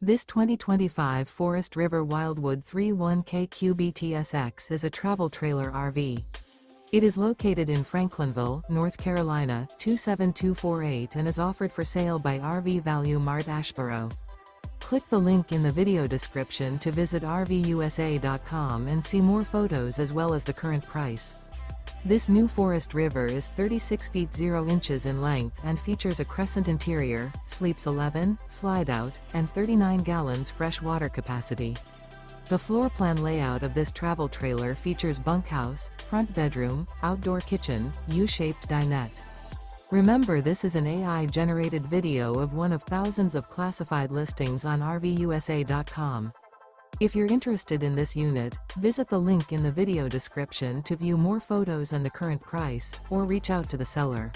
This 2025 Forest River Wildwood 31KQ-BTSX is a travel trailer RV. It is located in Franklinville, North Carolina, 27248 and is offered for sale by RV Value Mart Asheboro. Click the link in the video description to visit RVUSA.com and see more photos as well as the current price. This new Forest River is 36 feet 0 inches in length and features a Crescent interior, sleeps 11, slide-out, and 39 gallons fresh water capacity. The floor plan layout of this travel trailer features bunkhouse, front bedroom, outdoor kitchen, U-shaped dinette. Remember, this is an AI-generated video of one of thousands of classified listings on RVUSA.com. If you're interested in this unit, visit the link in the video description to view more photos and the current price, or reach out to the seller.